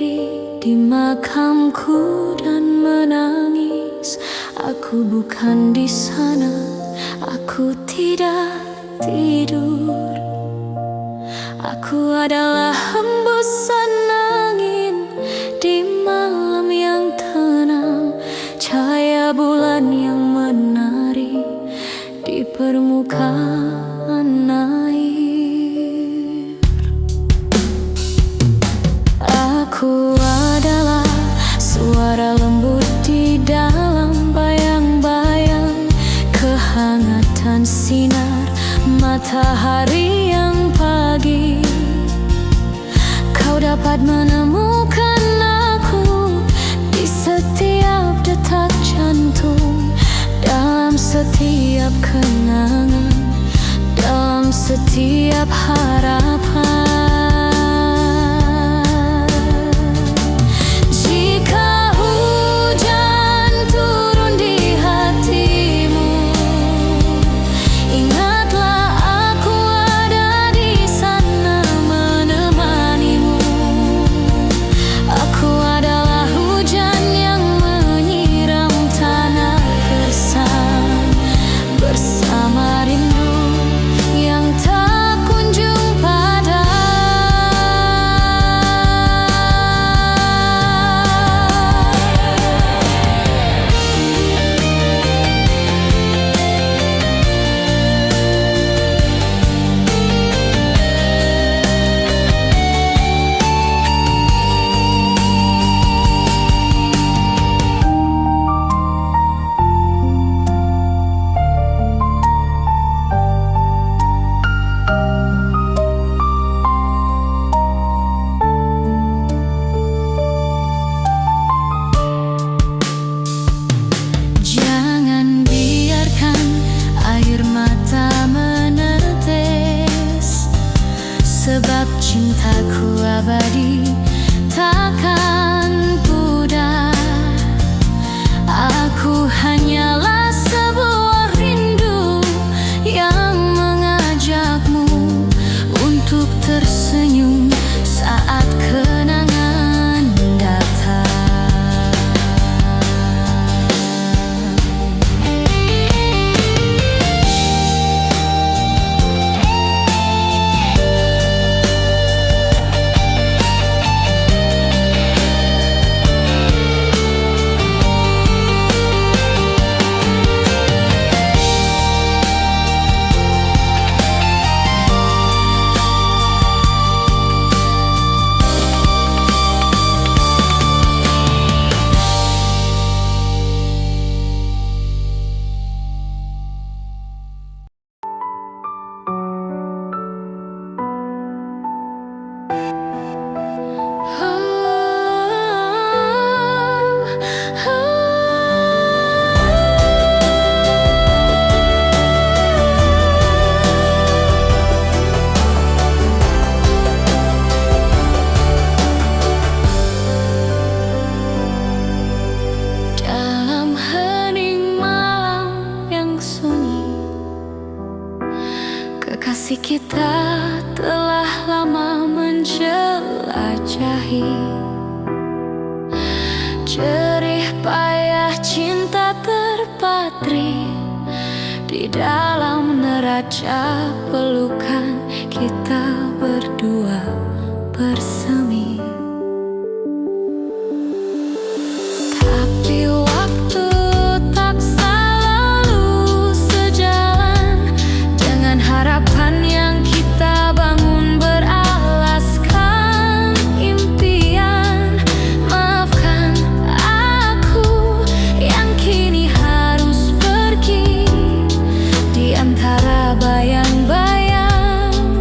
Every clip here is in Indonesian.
berdiri di makamku dan menangis. Aku bukan di sana, aku tidak tidur. Aku adalah hembusan angin di malam yang tenang, cahaya bulan yang menari di permukaan air. Aku adalah suara lembut di dalam bayang-bayang, kehangatan sinar matahari yang pagi. Kau dapat menemukan aku di setiap detak jantung, dalam setiap kenangan, dalam setiap harapan. Sebab cintaku abadi, takkan pudar. Aku hanyalah sebuah rindu yang mengajakmu untuk tersenyum saat kenangan datang. Kekasih kita telah lama menjelajahi, jerih payah cinta terpatri di dalam neraca pelukan kita berdua bersemi. Tapi waktu tak selalu sejalan dengan harapan yang kita bangun beralaskan impian. Maafkan aku yang kini harus pergi di antara bayang-bayang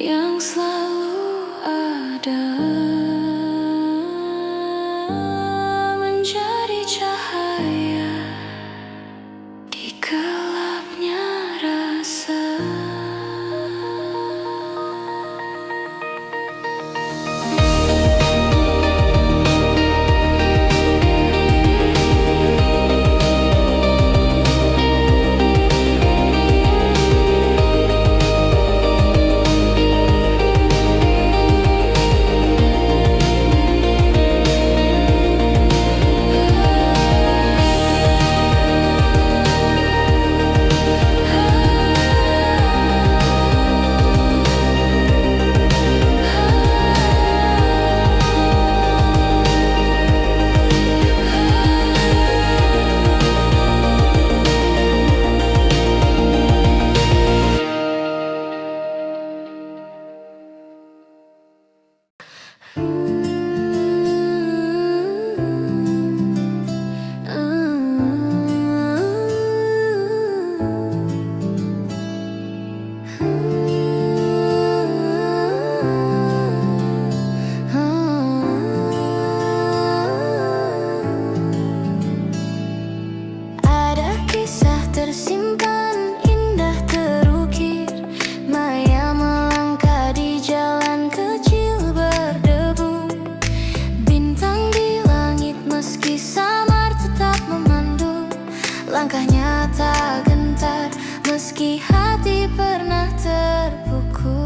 yang selalu ada, menjadi cahaya di gelapnya rasa. Ada kisah tersimpan indah terukir, Maya melangkah di jalan kecil berdebu. Bintang di langit meski samar tetap memandu, langkahnya tak gentar meski hati pernah terpukul.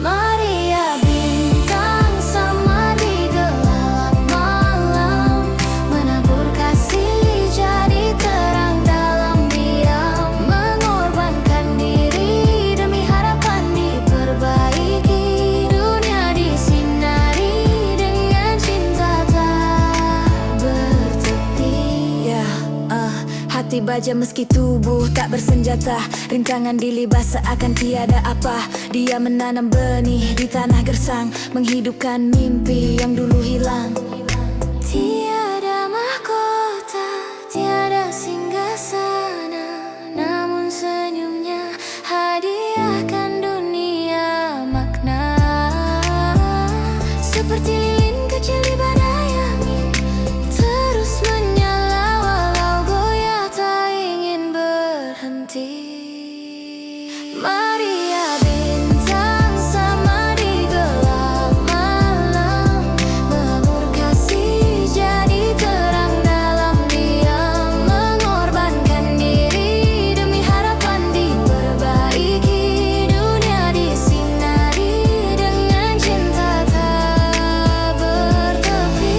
Maria bintang sama di gelap malam, menabur kasih jadi terang dalam diam, mengorbankan diri demi harapan diperbaiki, dunia disinari dengan cinta tak bertepi. Hati baja meski tubuh tak bersenjata, rintangan dilibas seakan tiada apa. Dia menanam benih di tanah gersang, menghidupkan mimpi yang dulu hilang. Tiada mahkota, tiada singgasana, namun senyumnya hadiahkan dunia makna. Seperti lilin kecil di badai angin, terus menyala walau goyah tak ingin berhenti. Maria bintang sama di gelap malam, menabur kasih jadi terang dalam diam, mengorbankan diri demi harapan diperbaiki, dunia disinari dengan cinta tak bertepi.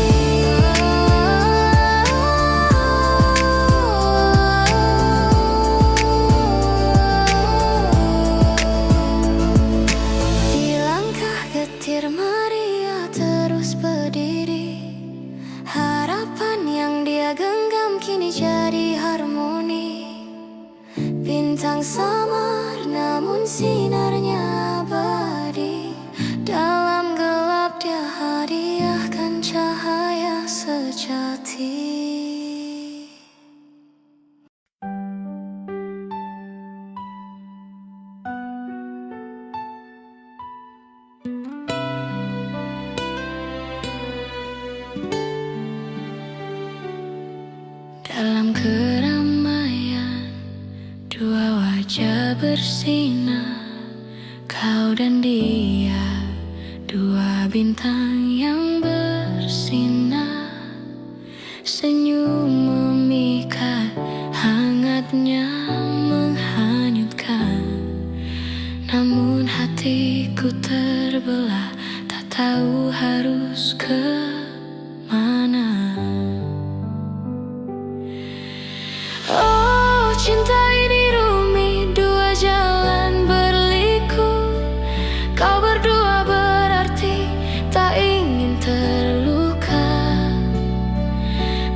Di langkah getir Maria terus berdiri, harapan yang dia genggam kini jadi harmoni. Bintang samar namun sinarnya abadi, dalam gelap dia hadiahkan cahaya sejati. Dalam keramaian, dua wajah bersinar, kau dan dia, dua bintang yang bersinar. Senyum memikat, hangatnya menghanyutkan, namun hatiku terbelah, tak tahu harus kemana. Oh, cinta ini rumit, dua jalan berliku. Kau berdua berarti tak ingin terluka.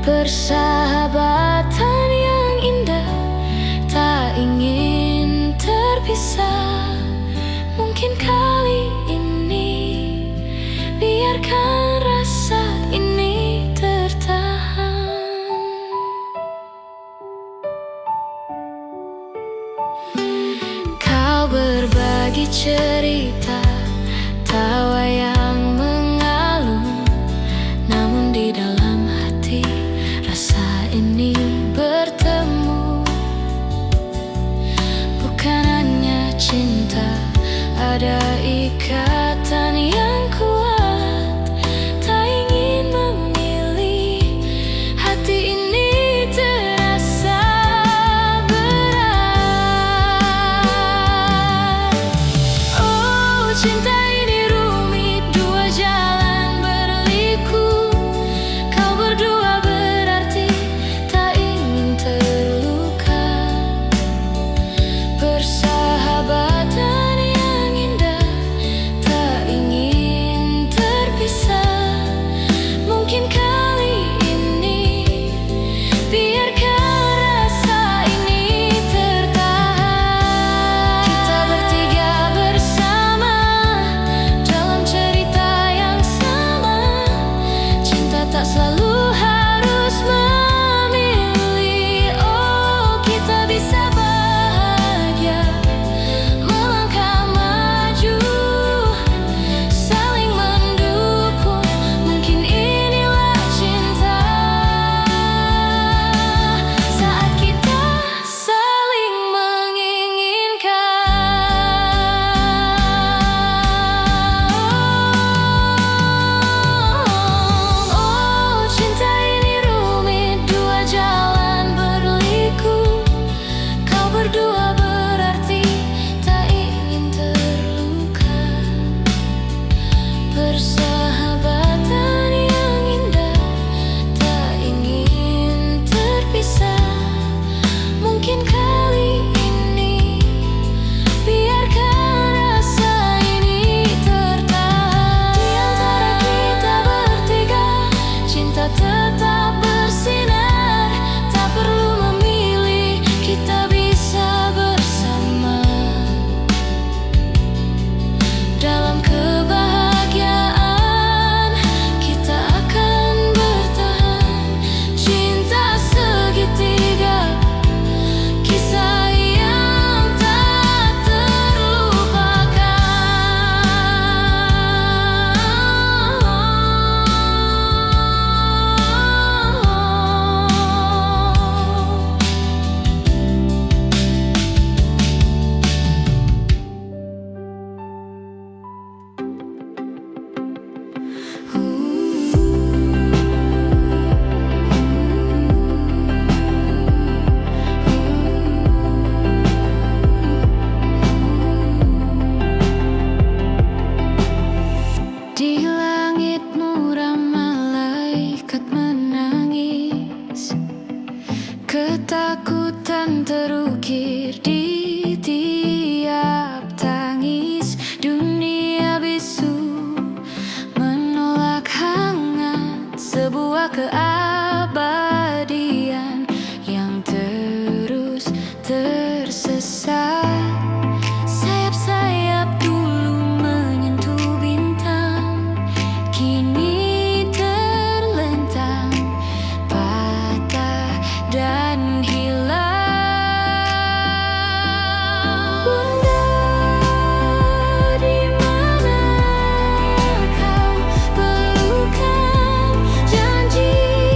Persahabatan yang indah, tak ingin terpisah. Mungkin kali ini biarkan rasa cerita, tawa yang mengalun, namun di dalam hati rasa ini bertemu. Bukan hanya cinta, ada ikatan yang kuat, tak ingin memilih. Hati ini terasa berat. Oh, cinta ini rumit, dua jalan berliku. Kau berdua berarti tak ingin terluka. Persahabatan yang indah, tak ingin terpisah. Mungkin kali ini biarkan rasa ini tertahan. Kita bertiga bersama dalam cerita yang sama. Cinta tak selalu harus memilih. Oh, kita bisa bahagia, melangkah maju, saling mendukung. Mungkin inilah cinta, saat kita saling menginginkan. Oh, cinta ini rumit, dua jalan berliku. Kau berdua berarti tak ingin terluka. Persahabatan yang indah, tak ingin terpisah. Mungkin kali ini biarkan rasa ini tertahan. Di antara kita bertiga, cinta tetap bersinar. Tak perlu memilih, kita bisa bersama dalam kebahagiaan. Kita akan bertahan. Cinta segitiga, kisah yang tak Di langit murah malaikat menangis, ketakutan terukir di tiap tangis. Dunia bisu menolak hangat, sebuah keabadian yang terus tersesat. Sayap-sayap dulu menyentuh bintang, kini terlentang, patah dan hilang. Bunda, di mana kau? Pelukan janji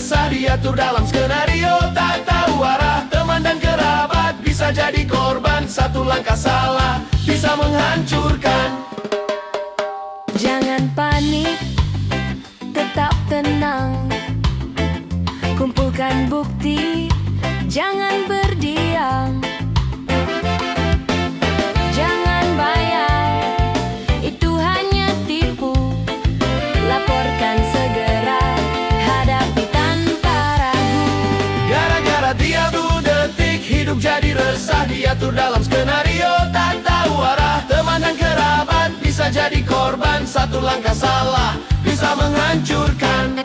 resah diatur dalam skenario. Tak tahu arah, teman dan kerabat bisa jadi korban. Satu langkah salah bisa menghancurkan. Jangan panik, tetap tenang. Kumpulkan bukti, jangan berdiam. Jangan bayar, itu hanya tipu. Laporkan segera, hadapi tanpa ragu. Gara-gara dia 2 detik hidup jadi resah diatur dalam skenario. Tak tahu arah, teman dan kerabat bisa jadi korban. Satu langkah salah bisa menghancurkan.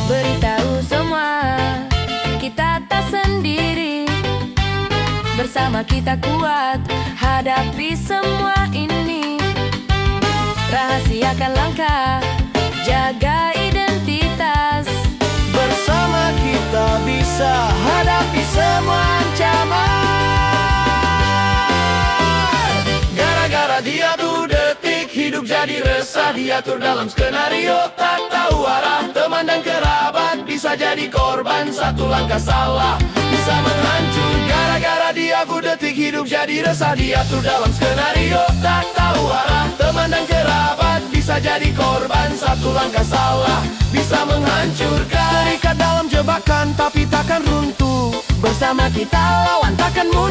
Beritahu semua, kita tak sendiri. Bersama kita kuat, hadapi semua ini. Rahasiakan langkah, jaga identitas. Bersama kita bisa hadapi semua ancaman. Gara-gara dia 2 detik hidup jadi resah diatur dalam skenario. Tak tahu arah, teman dan kerabat bisa jadi korban. Satu langkah salah bisa menghancur. Gara-gara dia 2 detik hidup jadi resah diatur dalam skenario. Tak tahu arah, teman dan kerabat bisa jadi korban. Satu langkah salah bisa menghancurkan. Terikat dalam jebakan tapi takkan runtuh. Bersama kita lawan takkan mudah.